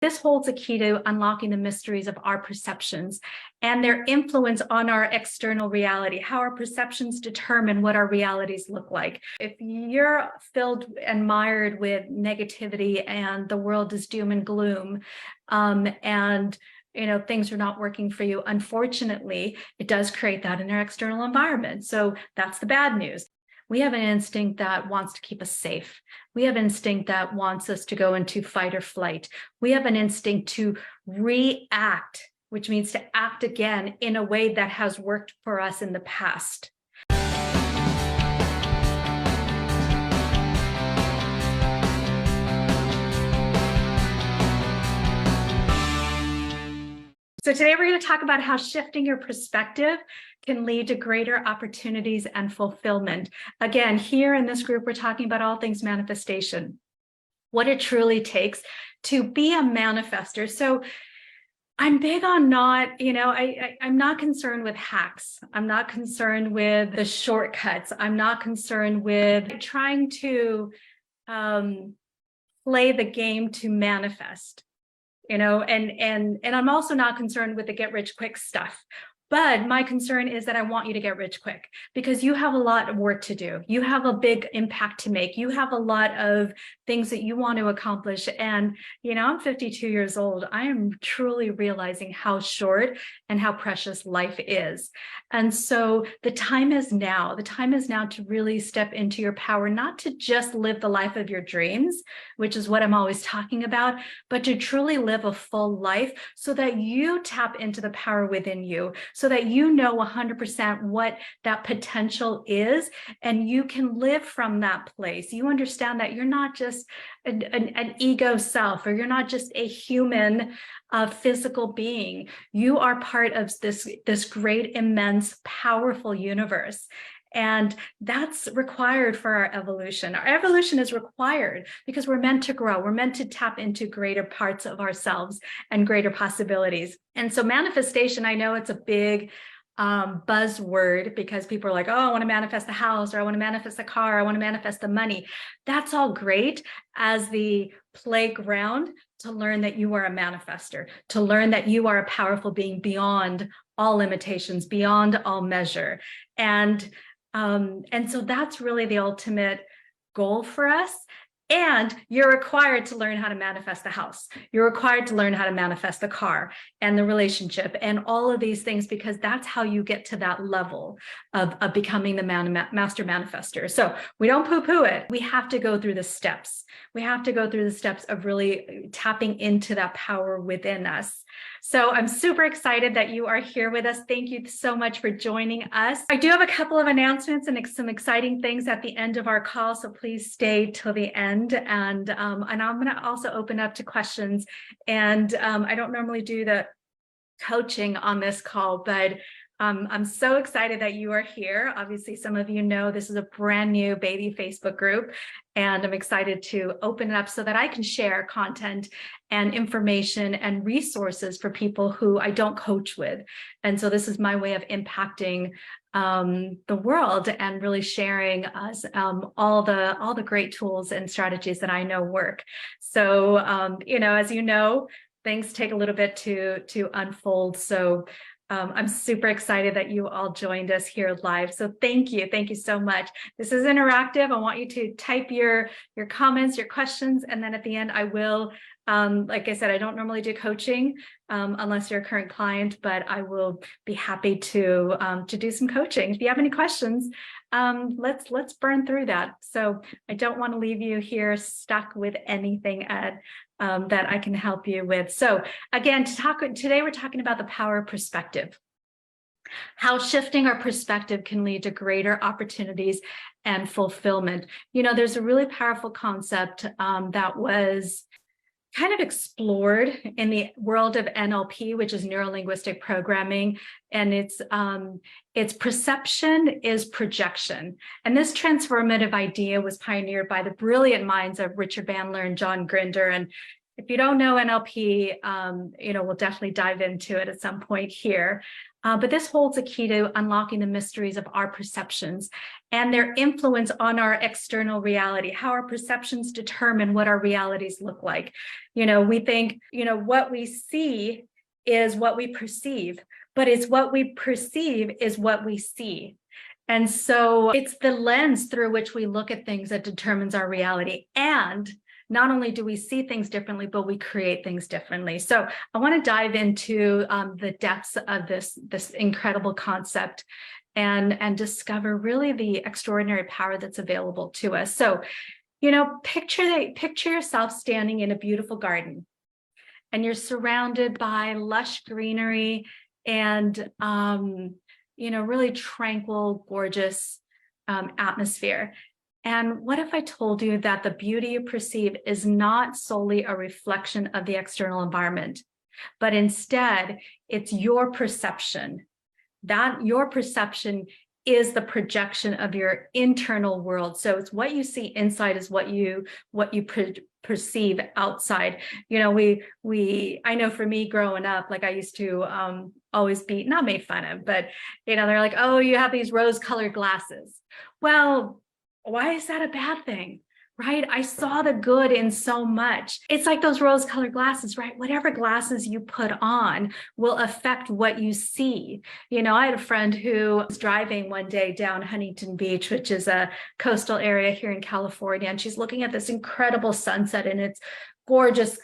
This holds a key to unlocking the mysteries of our perceptions and their influence on our external reality, how our perceptions determine what our realities look like. If you're filled and mired with negativity and the world is doom and gloom, and things are not working for you, unfortunately, it does create that in our external environment. So that's the bad news. We have an instinct that wants to keep us safe. We have an instinct that wants us to go into fight or flight. We have an instinct to react, which means to act again in a way that has worked for us in the past. So today we're going to talk about how shifting your perspective can lead to greater opportunities and fulfillment. Again, here in this group, we're talking about all things manifestation, what it truly takes to be a manifester. So I'm big on I'm not concerned with hacks. I'm not concerned with the shortcuts. I'm not concerned with trying to play the game to manifest. And I'm also not concerned with the get rich quick stuff. But my concern is that I want you to get rich quick because you have a lot of work to do. You have a big impact to make. You have a lot of things that you want to accomplish. And, I'm 52 years old. I am truly realizing how short and how precious life is. And so the time is now. The time is now to really step into your power, not to just live the life of your dreams, which is what I'm always talking about, but to truly live a full life so that you tap into the power within you, so that you know 100% what that potential is, and you can live from that place. You understand that you're not just an ego self, or you're not just a human physical being. You are part of this great, immense, powerful universe. And that's required for our evolution. Our evolution is required because we're meant to grow. We're meant to tap into greater parts of ourselves and greater possibilities. And so manifestation, I know it's a big buzzword because people are like, oh, I want to manifest the house, or I want to manifest the car, I want to manifest the money. That's all great as the playground to learn that you are a manifester, to learn that you are a powerful being beyond all limitations, beyond all measure. And so that's really the ultimate goal for us. And you're required to learn how to manifest the house. You're required to learn how to manifest the car and the relationship and all of these things, because that's how you get to that level of becoming the master manifester. So we don't poo-poo it. We have to go through the steps. We have to go through the steps of really tapping into that power within us. So I'm super excited that you are here with us. Thank you so much for joining us. I do have a couple of announcements and some exciting things at the end of our call, so please stay till the end. And I'm going to also open up to questions. And I don't normally do the coaching on this call, but I'm so excited that you are here. Obviously, some of you know this is a brand new baby Facebook group, and I'm excited to open it up so that I can share content and information and resources for people who I don't coach with. And so this is my way of impacting the world and really sharing us all the great tools and strategies that I know work. So as you know, things take a little bit to unfold. So I'm super excited that you all joined us here live. So thank you so much. This is interactive. I want you to type your comments, your questions, and then at the end I will, like I said, I don't normally do coaching unless you're a current client, but I will be happy to do some coaching. If you have any questions, let's burn through that. So I don't want to leave you here stuck with anything that I can help you with. So again, today we're talking about the power of perspective, how shifting our perspective can lead to greater opportunities and fulfillment. There's a really powerful concept that was kind of explored in the world of NLP, which is neuro-linguistic programming, and its perception is projection. And this transformative idea was pioneered by the brilliant minds of Richard Bandler and John Grinder. And if you don't know NLP, we'll definitely dive into it at some point here. But this holds a key to unlocking the mysteries of our perceptions and their influence on our external reality, how our perceptions determine what our realities look like. We think, what we see is what we perceive, but it's what we perceive is what we see. And so it's the lens through which we look at things that determines our reality. And not only do we see things differently, but we create things differently. So I want to dive into the depths of this incredible concept and discover really the extraordinary power that's available to us. So, picture yourself standing in a beautiful garden, and you're surrounded by lush greenery and really tranquil, gorgeous atmosphere. And what if I told you that the beauty you perceive is not solely a reflection of the external environment, but instead it's your perception? That your perception is the projection of your internal world. So it's what you see inside is what you perceive outside. I know for me growing up, like I used to always be not made fun of, but they're like, oh, you have these rose-colored glasses. Well, why is that a bad thing? Right? I saw the good in so much. It's like those rose-colored glasses, right? Whatever glasses you put on will affect what you see. I had a friend who was driving one day down Huntington Beach, which is a coastal area here in California, and she's looking at this incredible sunset and its gorgeous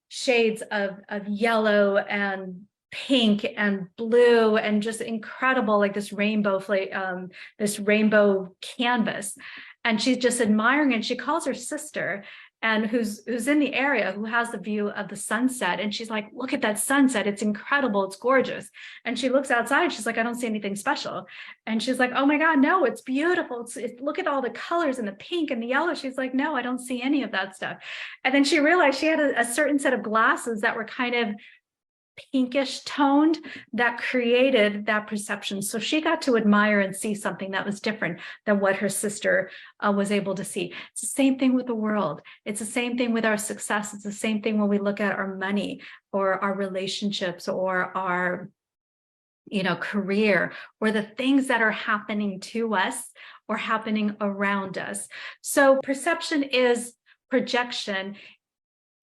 shades of yellow and pink and blue and just incredible, like this rainbow canvas. And she's just admiring, and she calls her sister, and who's in the area, who has the view of the sunset. And she's like, look at that sunset. It's incredible. It's gorgeous. And she looks outside. She's like, I don't see anything special. And she's like, oh my God, no, it's beautiful. Look at all the colors and the pink and the yellow. She's like, no, I don't see any of that stuff. And then she realized she had a certain set of glasses that were kind of pinkish toned that created that perception. So she got to admire and see something that was different than what her sister was able to see. It's the same thing with the world. It's the same thing with our success. It's the same thing when we look at our money or our relationships or our career, or the things that are happening to us or happening around us. So perception is projection.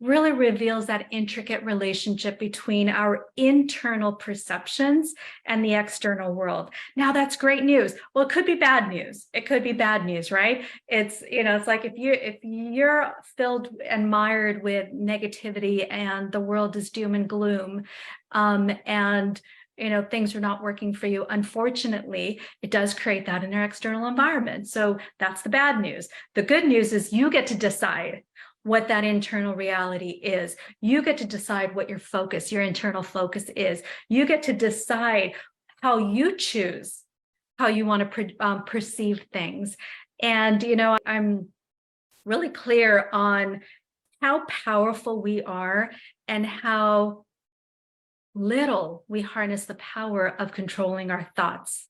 Really reveals that intricate relationship between our internal perceptions and the external world. Now that's great news. Well, it could be bad news. It could be bad news, right? It's like if you're filled and mired with negativity and the world is doom and gloom, and things are not working for you, unfortunately, it does create that in our external environment. So that's the bad news. The good news is you get to decide what that internal reality is. You get to decide what your internal focus is. You get to decide how you choose how you want to perceive things. And, I'm really clear on how powerful we are and how little we harness the power of controlling our thoughts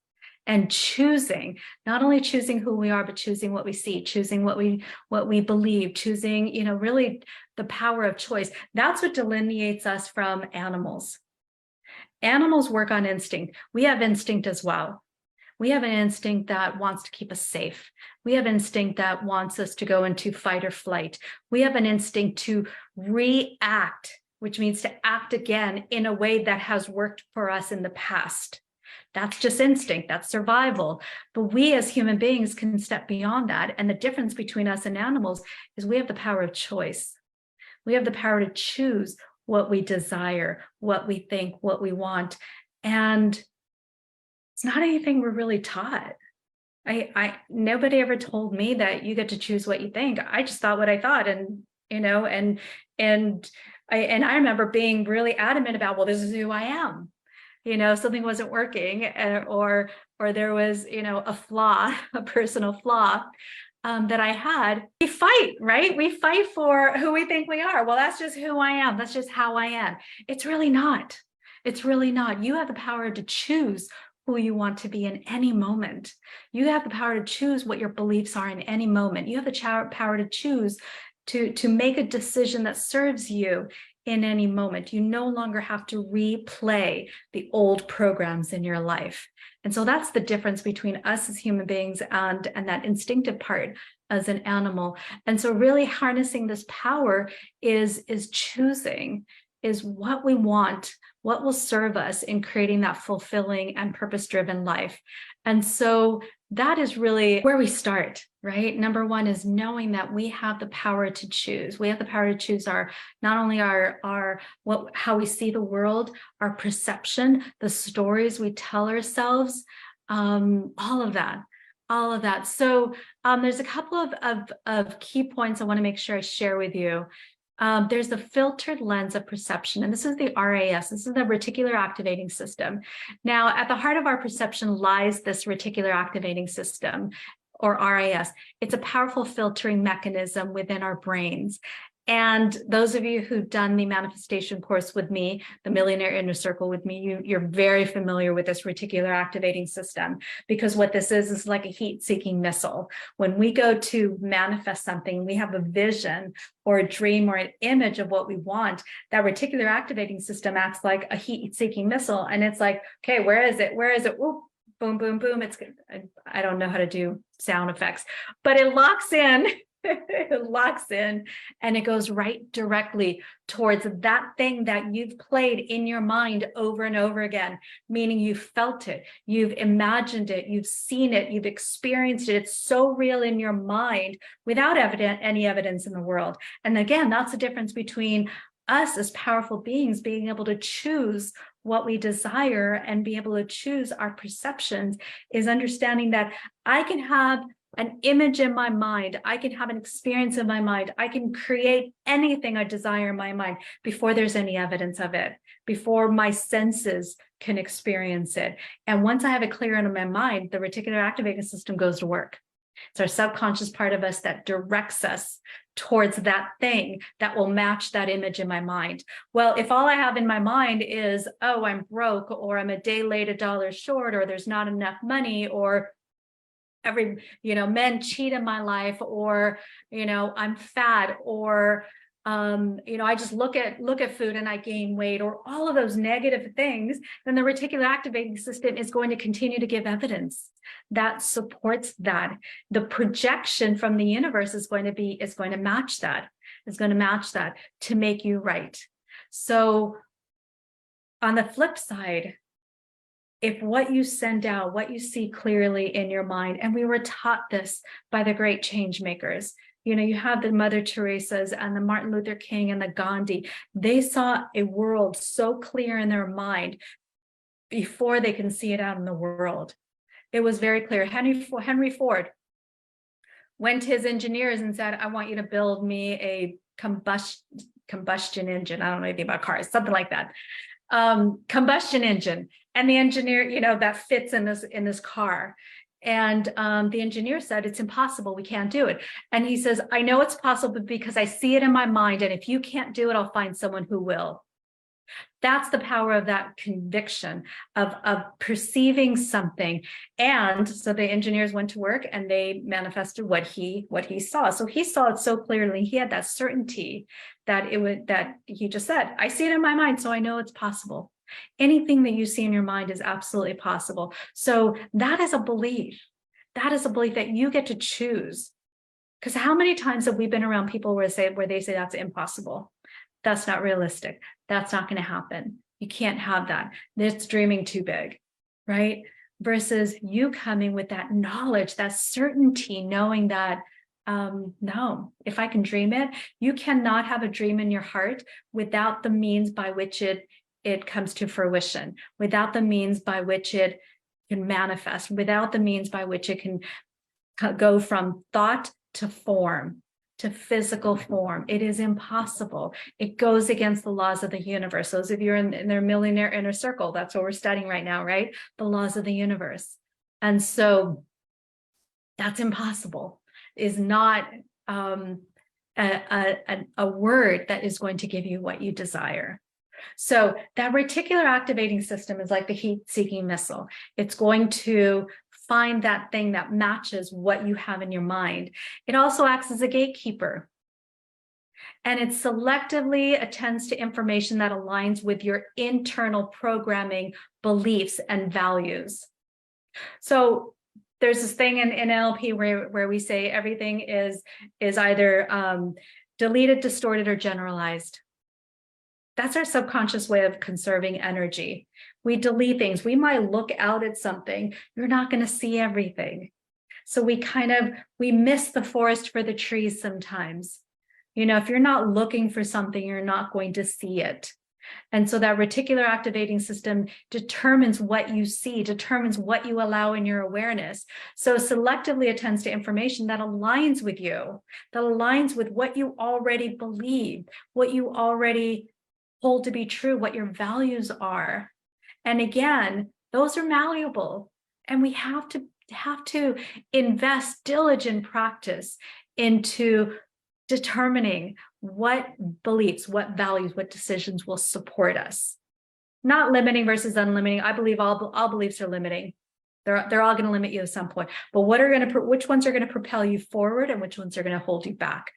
and choosing, not only choosing who we are, but choosing what we see, choosing what we believe, choosing, really the power of choice. That's what delineates us from animals. Animals work on instinct. We have instinct as well. We have an instinct that wants to keep us safe. We have instinct that wants us to go into fight or flight. We have an instinct to react, which means to act again in a way that has worked for us in the past. That's just instinct, that's survival. But we as human beings can step beyond that. And the difference between us and animals is we have the power of choice. We have the power to choose what we desire, what we think, what we want. And it's not anything we're really taught. Nobody ever told me that you get to choose what you think. I just thought what I thought. And, I remember being really adamant about, well, this is who I am. Something wasn't working, or there was, a flaw, a personal flaw that I had. We fight, right? We fight for who we think we are. Well, that's just who I am. That's just how I am. It's really not. It's really not. You have the power to choose who you want to be in any moment. You have the power to choose what your beliefs are in any moment. You have the power to choose to make a decision that serves you in any moment. You no longer have to replay the old programs in your life. And so that's the difference between us as human beings and that instinctive part as an animal. And so really harnessing this power is choosing, is what we want, what will serve us in creating that fulfilling and purpose-driven life. And so that is really where we start, right? Number one is knowing that we have the power to choose. We have the power to choose not only how we see the world, our perception, the stories we tell ourselves, all of that. So there's a couple of key points I want to make sure I share with you. There's the filtered lens of perception, and this is the RAS. This is the reticular activating system. Now, at the heart of our perception lies this reticular activating system, or RAS. It's a powerful filtering mechanism within our brains. And those of you who've done the manifestation course with me, the Millionaire Inner Circle with me, you're very familiar with this reticular activating system, because what this is like a heat-seeking missile. When we go to manifest something, we have a vision or a dream or an image of what we want, that reticular activating system acts like a heat-seeking missile. And it's like, okay, where is it? Where is it? Oop, boom, boom, boom. I don't know how to do sound effects, but it locks in. It locks in and it goes right directly towards that thing that you've played in your mind over and over again, meaning you've felt it, you've imagined it, you've seen it, you've experienced it. It's so real in your mind without any evidence in the world. And again, that's the difference between us as powerful beings being able to choose what we desire and be able to choose our perceptions, is understanding that I can have an image in my mind, I can have an experience in my mind, I can create anything I desire in my mind before there's any evidence of it, before my senses can experience it. And once I have it clear in my mind, the reticular activating system goes to work. It's our subconscious part of us that directs us towards that thing that will match that image in my mind. Well, if all I have in my mind is, oh, I'm broke, or I'm a day late, $1 short, or there's not enough money, or men cheat in my life, or, I'm fat, or, I just look at food and I gain weight, or all of those negative things, then the reticular activating system is going to continue to give evidence that supports that. The projection from the universe is going to match that, to make you right. So on the flip side, if what you send out, what you see clearly in your mind, and we were taught this by the great change makers, you have the Mother Teresa's and the Martin Luther King and the Gandhi, they saw a world so clear in their mind before they can see it out in the world. It was very clear. Henry Ford went to his engineers and said, I want you to build me a combustion engine. I don't know anything about cars, something like that. Combustion engine. And the engineer, that fits in this car. And the engineer said, it's impossible. We can't do it. And he says, I know it's possible because I see it in my mind. And if you can't do it, I'll find someone who will. That's the power of that conviction of perceiving something. And so the engineers went to work and they manifested what he saw. So he saw it so clearly. He had that certainty that he just said, I see it in my mind, so I know it's possible. Anything that you see in your mind is absolutely possible. So that is a belief. That is a belief that you get to choose. Because how many times have we been around people where they say that's impossible? That's not realistic. That's not going to happen. You can't have that. It's dreaming too big, right? Versus you coming with that knowledge, that certainty, knowing that, no, if I can dream it, you cannot have a dream in your heart without the means by which it comes to fruition, without the means by which it can manifest, without the means by which it can go from thought to form, to physical form. It is impossible. It goes against the laws of the universe. Those of you in their Millionaire Inner Circle, that's what we're studying right now, right? The laws of the universe. And so that's impossible, is not a word that is going to give you what you desire. So that reticular activating system is like the heat-seeking missile. It's going to find that thing that matches what you have in your mind. It also acts as a gatekeeper. And it selectively attends to information that aligns with your internal programming, beliefs, and values. So there's this thing in NLP where we say everything is either deleted, distorted, or generalized. That's our subconscious way of conserving energy. We delete things. We might look out at something. You're not going to see everything. So we miss the forest for the trees sometimes. You know, if you're not looking for something, you're not going to see it. And so that reticular activating system determines what you see, determines what you allow in your awareness. So selectively attends to information that aligns with you, that aligns with what you already believe, what you already hold to be true, what your values are. And again, those are malleable, and we have to invest diligent practice into determining what beliefs, what values, what decisions will support us. Not limiting versus unlimiting. I believe all beliefs are limiting. They're all going to limit you at some point. But which ones are going to propel you forward and which ones are going to hold you back?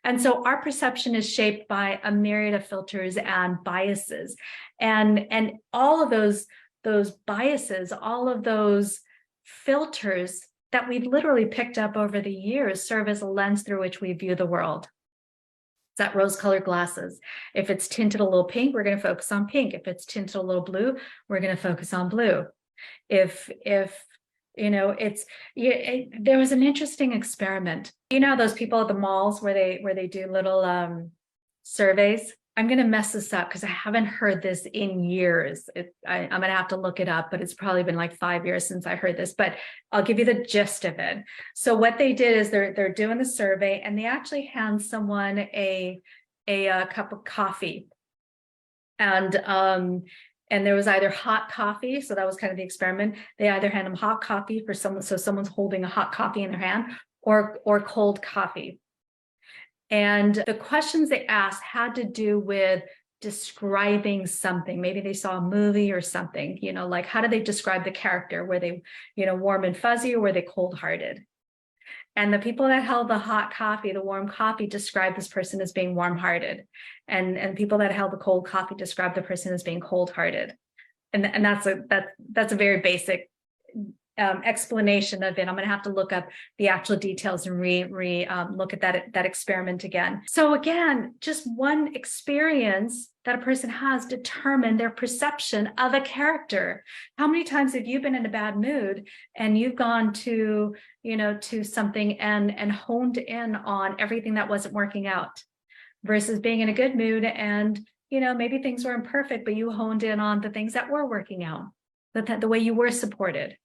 And so our perception is shaped by a myriad of filters and biases. And all of those biases, all of those filters that we've literally picked up over the years serve as a lens through which we view the world. It's that rose-colored glasses. If it's tinted a little pink, we're going to focus on pink. If it's tinted a little blue, we're going to focus on blue. If you know, there was an interesting experiment. You know, those people at the malls where they do little surveys. I'm going to mess this up because I haven't heard this in years. I'm going to have to look it up, but it's probably been like 5 years since I heard this, but I'll give you the gist of it. So what they did is they're doing the survey, and they actually hand someone a cup of coffee. And there was either hot coffee, so that was kind of the experiment. They either hand them hot coffee for someone, so someone's holding a hot coffee in their hand, or cold coffee. And the questions they asked had to do with describing something. Maybe they saw a movie or something, you know, like how do they describe the character? Were they, you know, warm and fuzzy, or were they cold-hearted? And the people that held the hot coffee, the warm coffee, described this person as being warm-hearted. And people that held the cold coffee described the person as being cold-hearted. And that's a very basic explanation of it. I'm going to have to look up the actual details and look at that experiment again. So again, just one experience that a person has determined their perception of a character. How many times have you been in a bad mood and you've gone to, you know, to something and honed in on everything that wasn't working out, versus being in a good mood and, you know, maybe things weren't perfect, but you honed in on the things that were working out, that the way you were supported.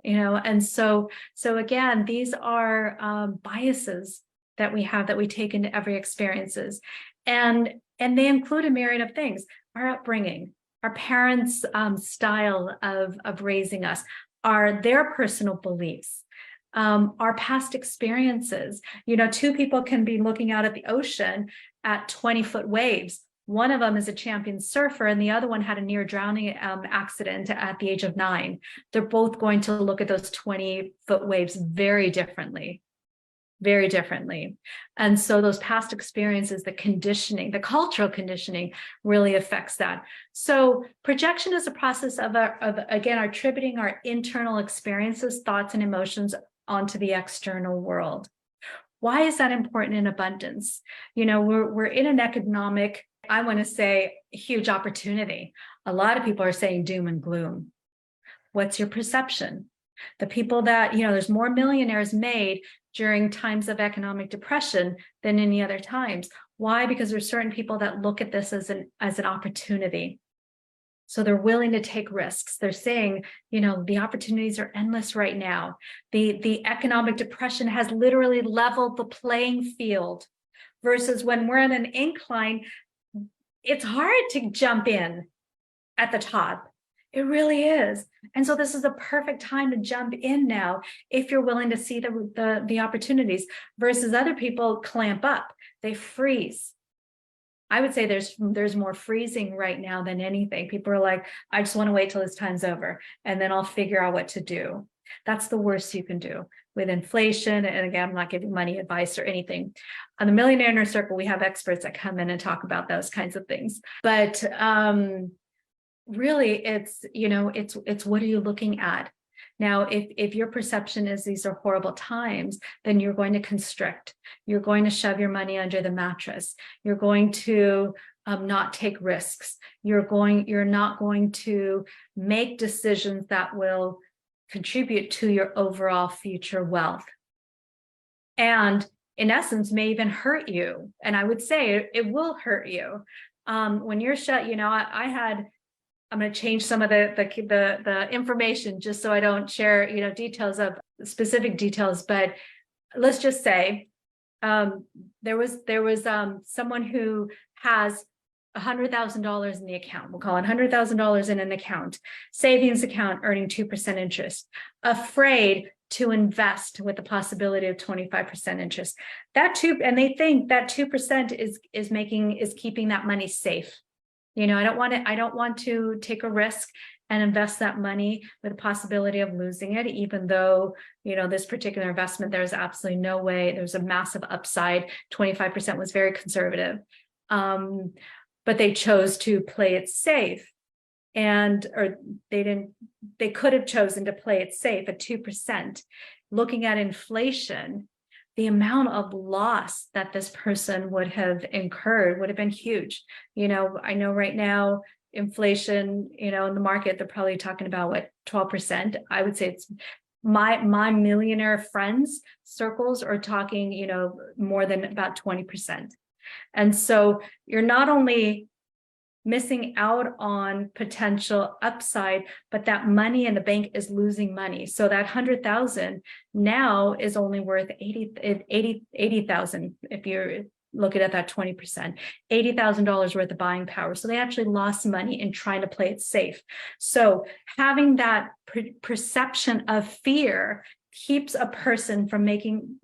You know, and so again, these are biases that we have, that we take into every experiences, and they include a myriad of things: our upbringing, our parents' style of raising us, their personal beliefs, our past experiences. You know, two people can be looking out at the ocean at 20-foot waves. One of them is a champion surfer, and the other one had a near drowning accident at the age of 9. They're both going to look at those 20-foot waves very differently, very differently. And so those past experiences, the conditioning, the cultural conditioning really affects that. So projection is a process of again, attributing our internal experiences, thoughts, and emotions onto the external world. Why is that important in abundance? You know, we're in an economic, I want to say, huge opportunity. A lot of people are saying doom and gloom. What's your perception? The people that, you know, there's more millionaires made during times of economic depression than any other times. Why? Because there's certain people that look at this as an opportunity. So they're willing to take risks. They're saying, you know, the opportunities are endless right now. The economic depression has literally leveled the playing field, versus when we're in an incline, it's hard to jump in at the top. It really is. And so this is a perfect time to jump in now if you're willing to see the opportunities, versus other people clamp up, they freeze. I would say there's more freezing right now than anything. People are like, I just want to wait till this time's over and then I'll figure out what to do. That's the worst you can do. with inflation. And again, I'm not giving money advice or anything. On the Millionaire Inner Circle, we have experts that come in and talk about those kinds of things. But really, it's what are you looking at? Now, if your perception is these are horrible times, then you're going to constrict. You're going to shove your money under the mattress. You're going to not take risks. You're not going to make decisions that will contribute to your overall future wealth. And in essence, may even hurt you. And I would say it will hurt you. When you're shut, I'm going to change some of the information just so I don't share, details of specific details. But let's just say there was someone who has $100,000 in the account. We'll call it $100,000 in an account, savings account earning 2% interest, afraid to invest with the possibility of 25% interest. And they think that 2% is keeping that money safe. I don't want to take a risk and invest that money with the possibility of losing it, even though, this particular investment, there's absolutely no way, there's a massive upside. 25% was very conservative. But they chose to play it safe. They could have chosen to play it safe at 2%. Looking at inflation, the amount of loss that this person would have incurred would have been huge. I know right now, inflation, in the market, they're probably talking about 12%. I would say it's my millionaire friends circles are talking, more than about 20%. And so you're not only missing out on potential upside, but that money in the bank is losing money. So that 100,000 now is only worth 80,000 if you're looking at that 20%, $80,000 worth of buying power. So they actually lost money in trying to play it safe. So having that perception of fear keeps a person from making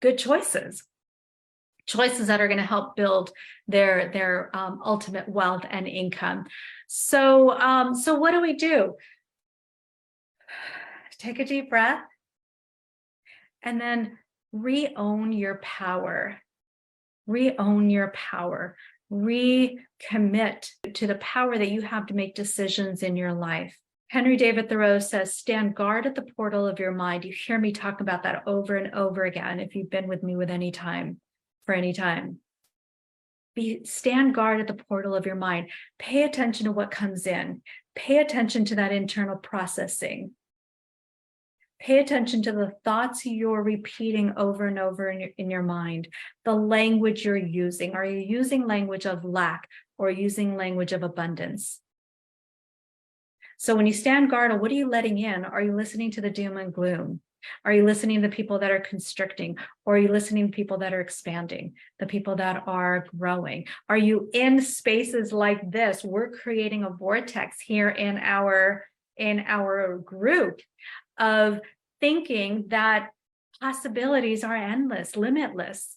good choices that are going to help build their ultimate wealth and income. So what do we do? Take a deep breath and then re-own your power. Re-own your power. Recommit to the power that you have to make decisions in your life. Henry David Thoreau says, stand guard at the portal of your mind. You hear me talk about that over and over again if you've been with me for any time. Stand guard at the portal of your mind. Pay attention to what comes in. Pay attention to that internal processing. Pay attention to the thoughts you're repeating over and over in your mind, the language you're using. Are you using language of lack or using language of abundance? So when you stand guard, what are you letting in? Are you listening to the doom and gloom? Are you listening to the people that are constricting? Or are you listening to people that are expanding, the people that are growing? Are you in spaces like this? We're creating a vortex here in our group of thinking that possibilities are endless, limitless.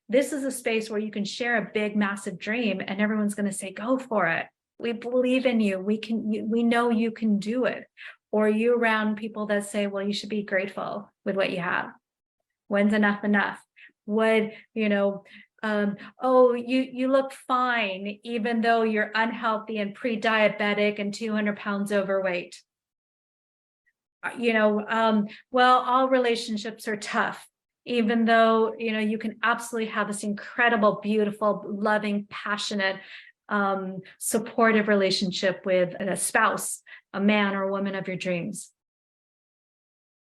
This is a space where you can share a big, massive dream and everyone's going to say, go for it. We believe in you. We know you can do it. Or you around people that say, well, you should be grateful with what you have. When's enough enough? You look fine, even though you're unhealthy and pre-diabetic and 200 pounds overweight. Well, all relationships are tough, even though, you can absolutely have this incredible, beautiful, loving, passionate, supportive relationship with a spouse, a man or a woman of your dreams.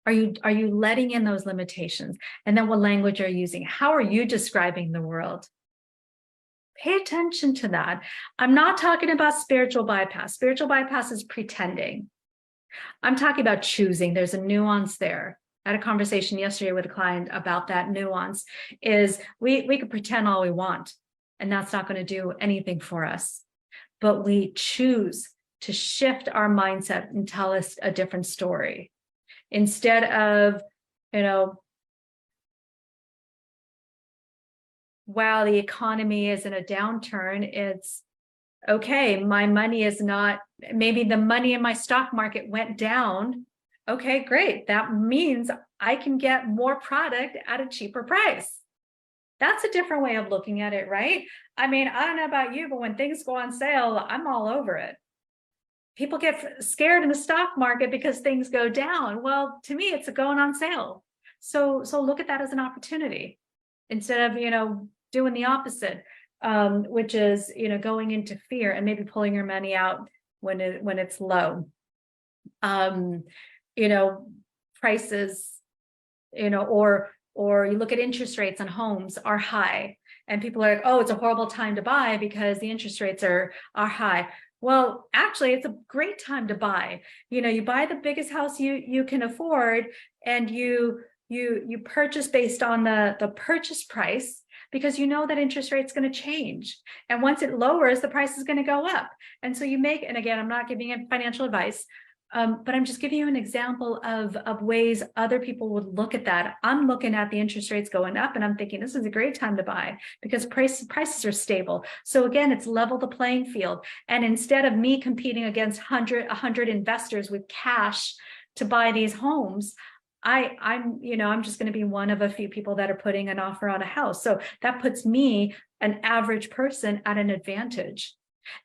Are you letting in those limitations? And then what language are you using? How are you describing the world? Pay attention to that. I'm not talking about spiritual bypass. Spiritual bypass is pretending. I'm talking about choosing. There's a nuance there. I had a conversation yesterday with a client about that nuance. Is we could pretend all we want, and that's not going to do anything for us. But we choose to shift our mindset and tell us a different story. Instead of, wow, the economy is in a downturn, it's, okay, my money is not, maybe the money in my stock market went down. Okay, great. That means I can get more product at a cheaper price. That's a different way of looking at it, right? I mean, I don't know about you, but when things go on sale, I'm all over it. People get scared in the stock market because things go down. Well, to me, it's a going on sale. So look at that as an opportunity instead of, doing the opposite, which is, going into fear and maybe pulling your money out when it's low. Prices, or you look at interest rates on homes are high, and people are like, oh, it's a horrible time to buy because the interest rates are high. Well, actually, it's a great time to buy. You buy the biggest house you can afford, and you purchase based on the purchase price, because you know that interest rate's going to change. And once it lowers, the price is going to go up. And so and again, I'm not giving you financial advice, but I'm just giving you an example of ways other people would look at that. I'm looking at the interest rates going up, and I'm thinking this is a great time to buy because prices are stable. So again, it's level the playing field. And instead of me competing against 100 investors with cash to buy these homes, I'm just going to be one of a few people that are putting an offer on a house. So that puts me, an average person, at an advantage.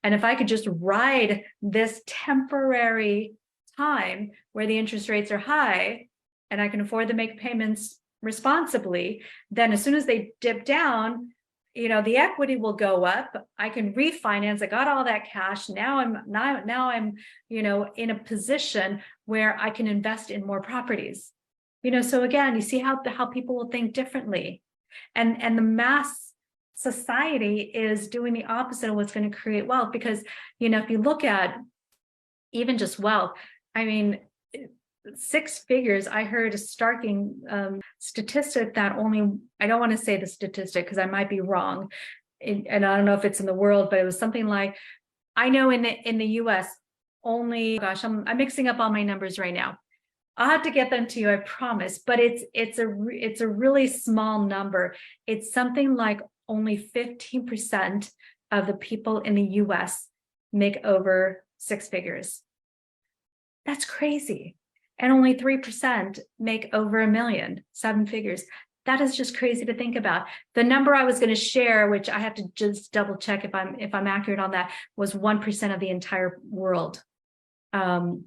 And if I could just ride this temporary time where the interest rates are high and I can afford to make payments responsibly, then as soon as they dip down, the equity will go up. I can refinance. I got all that cash. Now I'm in a position where I can invest in more properties. So again, you see how people will think differently, and the mass society is doing the opposite of what's going to create wealth. Because if you look at even just wealth, I mean, 6 figures. I heard a starking statistic that I don't want to say the statistic because I might be wrong, and I don't know if it's in the world, but it was something like, I know in the US only, gosh, I'm mixing up all my numbers right now. I'll have to get them to you, I promise. But it's a really small number. It's something like only 15% of the people in the US make over 6 figures. That's crazy. And only 3% make over $1 million, 7 figures. That is just crazy to think about. The number I was going to share, which I have to just double check if I'm accurate on that, was 1% of the entire world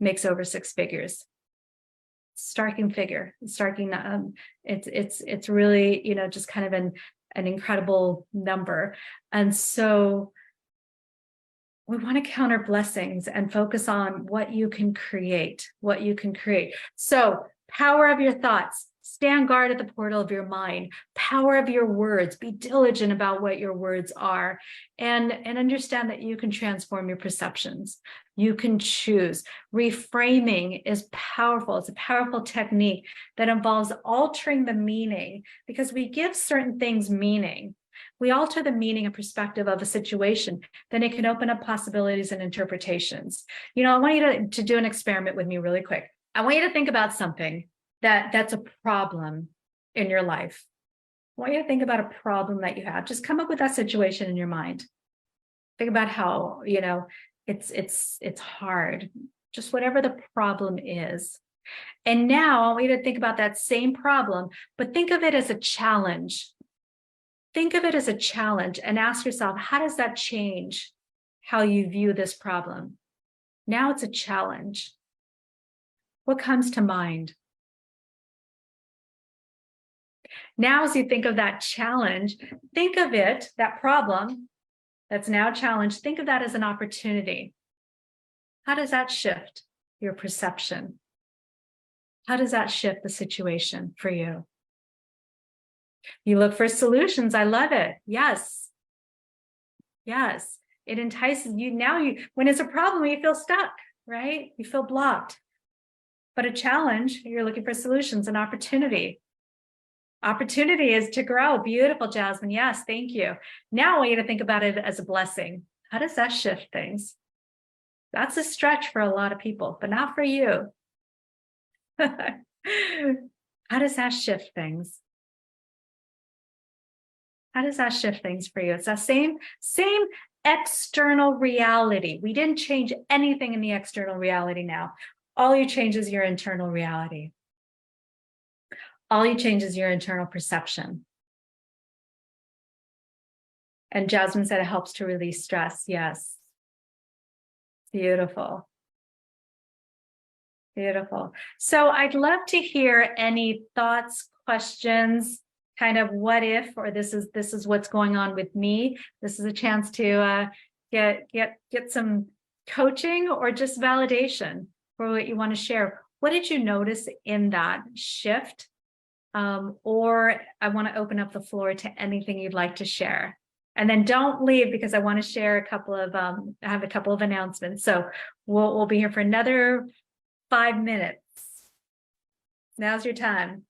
makes over 6 figures. Starking figure. Starking. It's really just kind of an incredible number. And so we want to counter blessings and focus on what you can create, So power of your thoughts, stand guard at the portal of your mind, power of your words, be diligent about what your words are, and understand that you can transform your perceptions. You can choose. Reframing is powerful. It's a powerful technique that involves altering the meaning, because we give certain things meaning. We alter the meaning and perspective of a situation, then it can open up possibilities and interpretations. I want you to do an experiment with me really quick. I want you to think about something that's a problem in your life. I want you to think about a problem that you have. Just come up with that situation in your mind. Think about how, it's hard, just whatever the problem is. And now I want you to think about that same problem, but think of it as a challenge. Think of it as a challenge and ask yourself, how does that change how you view this problem? Now it's a challenge. What comes to mind? Now, as you think of that challenge, think of it, that problem that's now challenged, think of that as an opportunity. How does that shift your perception? How does that shift the situation for you? You look for solutions. I love it. Yes. It entices you. Now when it's a problem, you feel stuck, right? You feel blocked. But a challenge, you're looking for solutions, an opportunity. Opportunity is to grow. Beautiful, Jasmine. Yes, thank you. Now I want you to think about it as a blessing. How does that shift things? That's a stretch for a lot of people, but not for you. How does that shift things? How does that shift things for you? It's that same external reality. We didn't change anything in the external reality now. All you change is your internal reality. All you change is your internal perception. And Jasmine said it helps to release stress. Yes. Beautiful. Beautiful. So I'd love to hear any thoughts, questions, kind of what if, or this is what's going on with me. This is a chance to get some coaching or just validation for what you want to share. What did you notice in that shift? Or I want to open up the floor to anything you'd like to share. And then don't leave, because I want to share a couple of I have a couple of announcements. So we'll be here for another 5 minutes. Now's your time.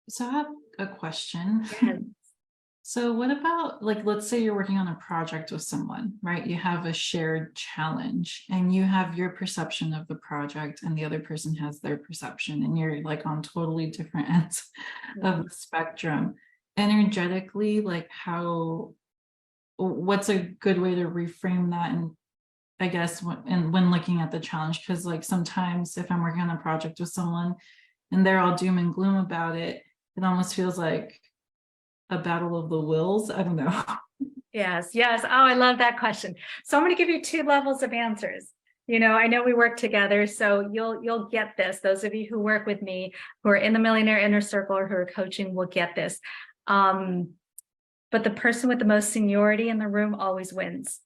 So I have a question. Yes. So what about, like, let's say you're working on a project with someone, right? You have a shared challenge and you have your perception of the project and the other person has their perception, and you're like on totally different ends of the spectrum. Energetically, like what's a good way to reframe that? And I guess when looking at the challenge, because like sometimes if I'm working on a project with someone and they're all doom and gloom about it, it almost feels like a battle of the wills. I don't know. Yes. Oh, I love that question. So I'm going to give you 2 levels of answers. I know we work together, so you'll get this. Those of you who work with me, who are in the Millionaire Inner Circle or who are coaching, will get this. But the person with the most seniority in the room always wins.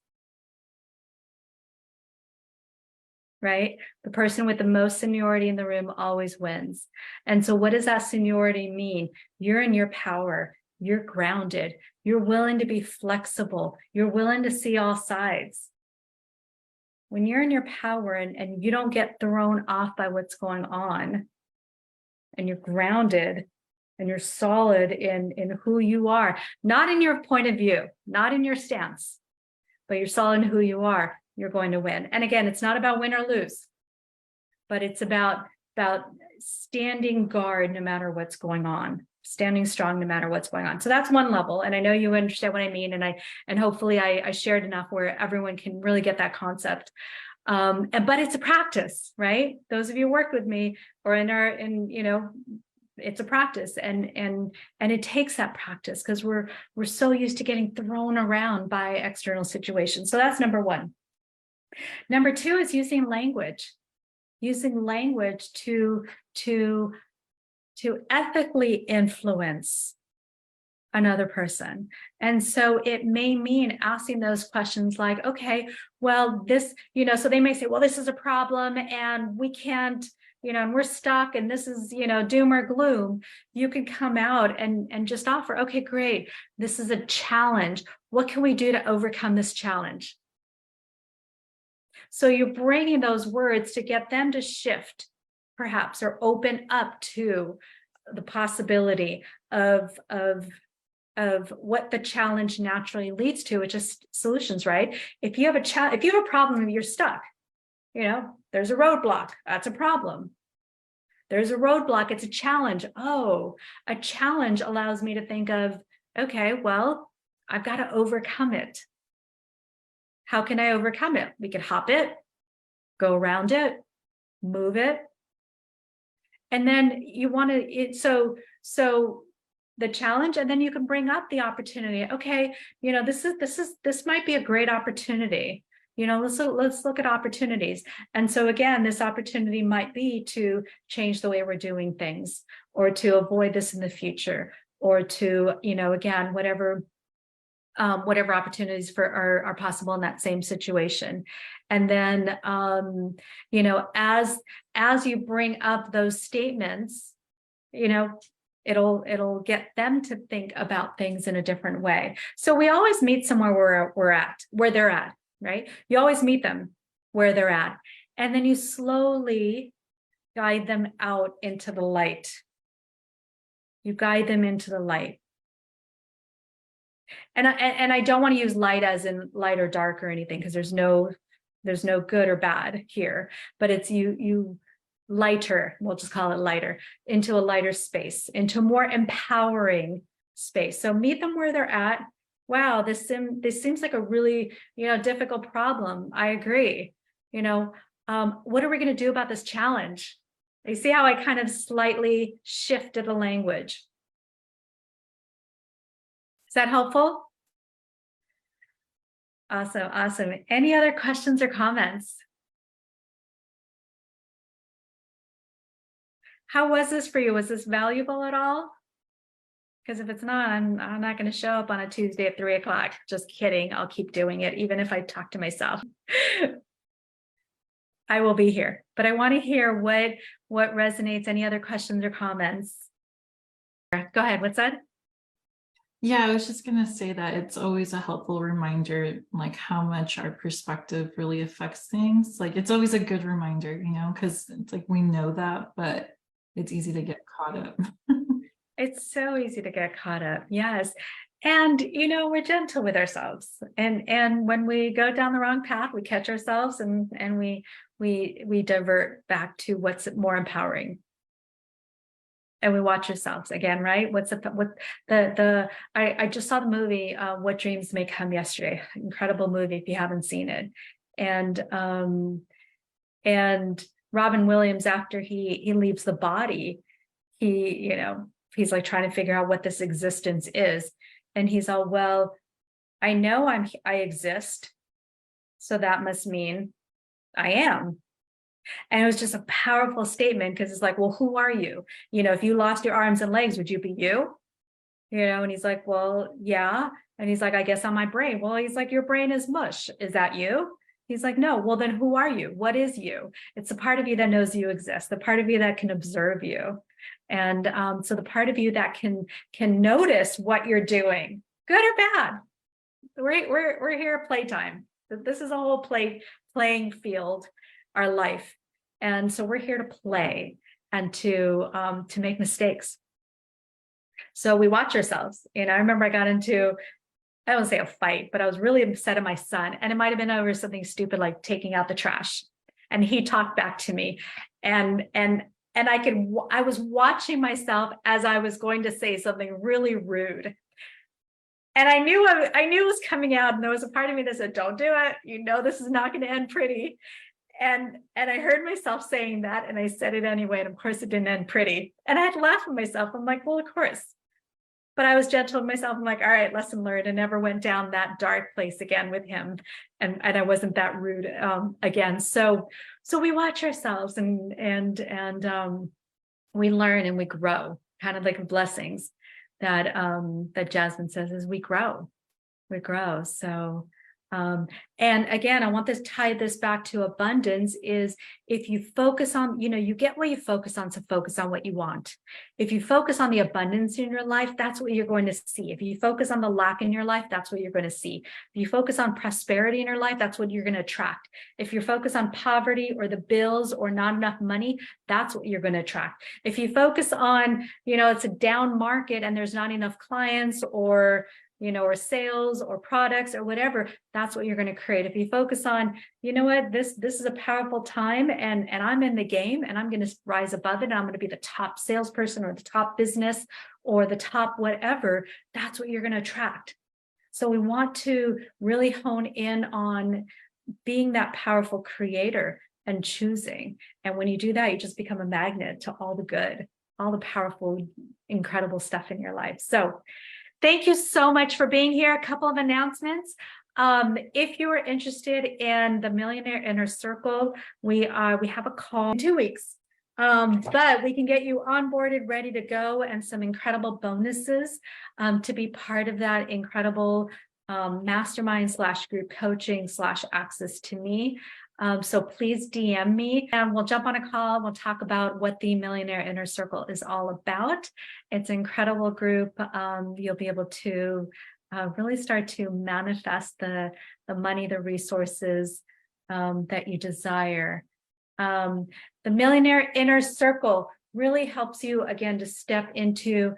Right? The person with the most seniority in the room always wins. And so what does that seniority mean? You're in your power. You're grounded. You're willing to be flexible. You're willing to see all sides. When you're in your power and you don't get thrown off by what's going on, and you're grounded and you're solid in who you are, not in your point of view, not in your stance, but you're solid in who you are, you're going to win. And again, it's not about win or lose, but it's about standing guard no matter what's going on, standing strong no matter what's going on. So that's one level. And I know you understand what I mean. And hopefully I shared enough where everyone can really get that concept. But it's a practice, right? Those of you who work with me or it's a practice, and it takes that practice because we're so used to getting thrown around by external situations. So that's number 1. Number 2 is using language to ethically influence another person. And so it may mean asking those questions like, okay, well, this, so they may say, well, this is a problem and we can't, and we're stuck and this is, doom or gloom. You can come out and just offer, okay, great. This is a challenge. What can we do to overcome this challenge? So you're bringing those words to get them to shift, perhaps, or open up to the possibility of what the challenge naturally leads to, which is solutions, right? If you have a problem, you're stuck. There's a roadblock. That's a problem. There's a roadblock. It's a challenge. Oh, a challenge allows me to think of, okay, well, I've got to overcome it. How can I overcome it? We could hop it, go around it, move it. And then you want to, so the challenge, and then you can bring up the opportunity. Okay, this might be a great opportunity. Let's look at opportunities. And so again, this opportunity might be to change the way we're doing things, or to avoid this in the future, or to, again, whatever opportunities are possible in that same situation. And then, as you bring up those statements, it'll get them to think about things in a different way. So we always meet somewhere where they're at, right? You always meet them where they're at. And then you slowly guide them out into the light. You guide them into the light. And I don't want to use light as in light or dark or anything, because there's no good or bad here, but it's you lighter, we'll just call it lighter, into a lighter space, into a more empowering space. So meet them where they're at. Wow, this seems like a really, difficult problem. I agree. What are we going to do about this challenge? You see how I kind of slightly shifted the language? Is that helpful? Awesome, awesome. Any other questions or comments? How was this for you? Was this valuable at all? Because if it's not, I'm not going to show up on a Tuesday at 3 o'clock. Just kidding. I'll keep doing it, even if I talk to myself. I will be here, but I want to hear what resonates. Any other questions or comments? Go ahead. What's that? Yeah, I was just going to say that it's always a helpful reminder, like how much our perspective really affects things. Like it's always a good reminder, you know, because it's like we know that, but it's easy to get caught up. It's so easy to get caught up. Yes. And, you know, we're gentle with ourselves. And when we go down the wrong path, we catch ourselves and we divert back to what's more empowering. And we watch ourselves again, right? I just saw the movie, What Dreams May Come yesterday. Incredible movie if you haven't seen it. And Robin Williams, after he leaves the body, he's like trying to figure out what this existence is. And he's all, well, I know I exist. So that must mean I am. And it was just a powerful statement because it's like, well, who are you? You know, if you lost your arms and legs, would you be you? You know, and he's like, well, yeah. And he's like, I guess on my brain. Well, he's like, your brain is mush. Is that you? He's like, no. Well, then who are you? What is you? It's the part of you that knows you exist, the part of you that can observe you. And so the part of you that can notice what you're doing, good or bad. We're here at playtime. This is a whole playing field, our life. And so we're here to play and to make mistakes. So we watch ourselves. You know, I remember I got into, I don't say a fight, but I was really upset at my son. And it might've been over something stupid like taking out the trash. And he talked back to me. And I was watching myself as I was going to say something really rude. And I knew it was coming out. And there was a part of me that said, don't do it. You know, this is not going to end pretty. And I heard myself saying that, and I said it anyway. And of course it didn't end pretty. And I had to laugh at myself. I'm like, well, of course. But I was gentle with myself. I'm like, all right, lesson learned. I never went down that dark place again with him. And I wasn't that rude again. So we watch ourselves and we learn and we grow, kind of like blessings that Jasmine says is we grow. So and again, I want to tie this back to abundance is if you focus on, you know, you get what you focus on, so focus on what you want. If you focus on the abundance in your life, that's what you're going to see. If you focus on the lack in your life, that's what you're going to see. If you focus on prosperity in your life, that's what you're going to attract. If you focus on poverty or the bills or not enough money, that's what you're going to attract. If you focus on, you know, it's a down market and there's not enough clients or you know, or sales or products or whatever, that's what you're going to create. If you focus on, you know what, this is a powerful time and I'm in the game and I'm going to rise above it. And I'm going to be the top salesperson or the top business or the top whatever, that's what you're going to attract. So we want to really hone in on being that powerful creator and choosing. And when you do that, you just become a magnet to all the good, all the powerful, incredible stuff in your life. So thank you so much for being here. A couple of announcements. If you are interested in the Millionaire Inner Circle, we have a call in 2 weeks. But we can get you onboarded, ready to go, and some incredible bonuses to be part of that incredible mastermind / group coaching / access to me. So please DM me and we'll jump on a call. We'll talk about what the Millionaire Inner Circle is all about. It's an incredible group. You'll be able to really start to manifest the money, the resources that you desire. The Millionaire Inner Circle really helps you, again, to step into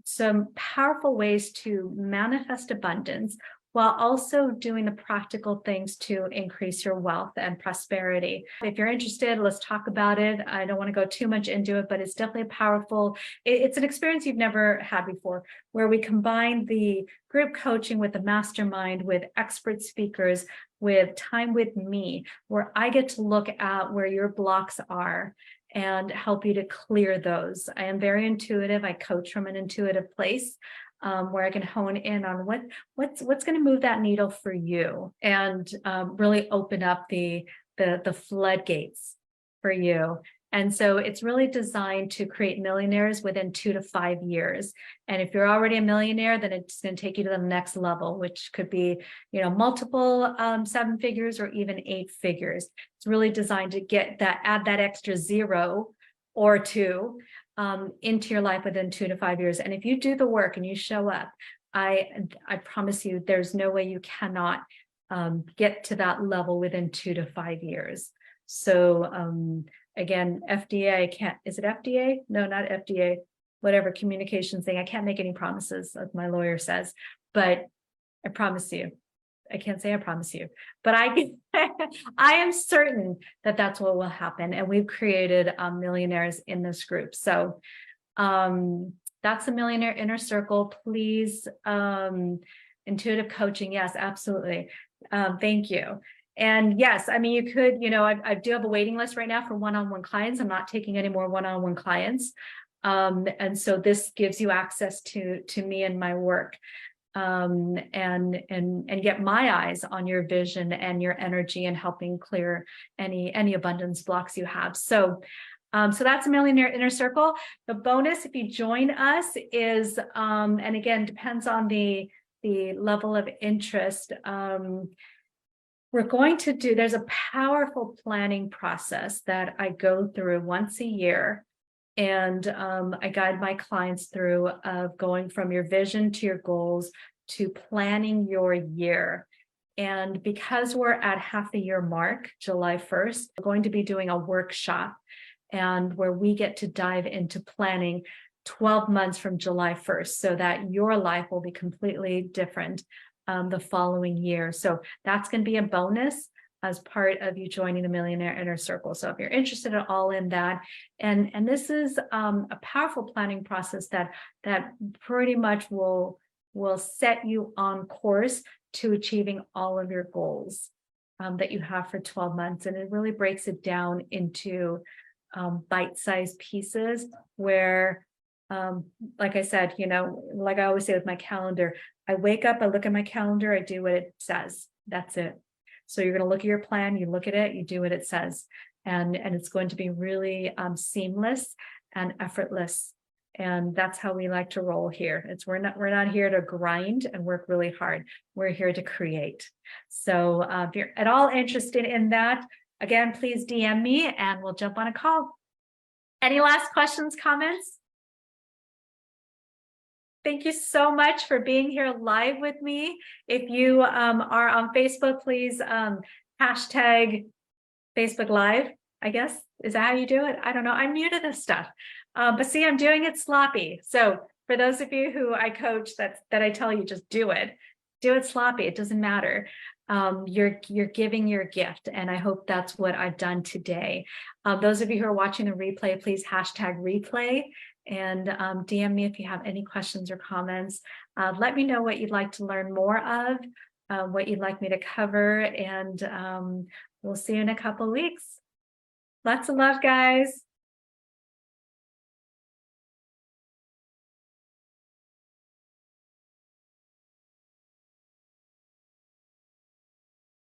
some powerful ways to manifest abundance while also doing the practical things to increase your wealth and prosperity. If you're interested, let's talk about it. I don't want to go too much into it, but it's definitely a powerful, it's an experience you've never had before, where we combine the group coaching with the mastermind, with expert speakers, with time with me, where I get to look at where your blocks are and help you to clear those. I am very intuitive. I coach from an intuitive place, where I can hone in on what's going to move that needle for you, and really open up the floodgates for you. And so it's really designed to create millionaires within 2 to 5 years. And if you're already a millionaire, then it's going to take you to the next level, which could be, multiple 7 figures or even 8 figures. It's really designed to add that extra 0 or 2 into your life within 2 to 5 years. And if you do the work and you show up, I promise you, there's no way you cannot get to that level within 2 to 5 years. So again, FDA, is it FDA? No, not FDA, whatever communications thing. I can't make any promises, as my lawyer says, but I promise you, I can't say I promise you, but I am certain that that's what will happen. And we've created millionaires in this group. So that's the Millionaire Inner Circle. Please, intuitive coaching. Yes, absolutely. Thank you. And yes, I mean, you could, I do have a waiting list right now for one-on-one clients. I'm not taking any more one-on-one clients. And so this gives you access to me and my work, and get my eyes on your vision and your energy, and helping clear any abundance blocks you have. So that's a Millionaire Inner Circle. The bonus, if you join us, is, and again, depends on the level of interest. We're going to there's a powerful planning process that I go through once a year. And I guide my clients through going from your vision to your goals to planning your year. And because we're at half the year mark, July 1st, we're going to be doing a workshop, and where we get to dive into planning 12 months from July 1st, so that your life will be completely different the following year. So that's going to be a bonus as part of you joining the Millionaire Inner Circle. So if you're interested at all in that, and this is a powerful planning process that pretty much will set you on course to achieving all of your goals that you have for 12 months. And it really breaks it down into bite-sized pieces where, like I said, like I always say with my calendar, I wake up, I look at my calendar, I do what it says. That's it. So you're going to look at your plan, you look at it, you do what it says, and it's going to be really seamless and effortless. And that's how we like to roll here. We're not here to grind and work really hard. We're here to create. So if you're at all interested in that, again, please DM me and we'll jump on a call. Any last questions, comments? Thank you so much for being here live with me. If you are on Facebook, please hashtag Facebook Live, I guess. Is that how you do it? I don't know. I'm new to this stuff. But see, I'm doing it sloppy. So for those of you who I coach, that I tell you, just do it sloppy. It doesn't matter. You're giving your gift. And I hope that's what I've done today. Those of you who are watching the replay, please hashtag replay. And DM me if you have any questions or comments. Let me know what you'd like to learn more of, what you'd like me to cover, and we'll see you in a couple of weeks. Lots of love, guys.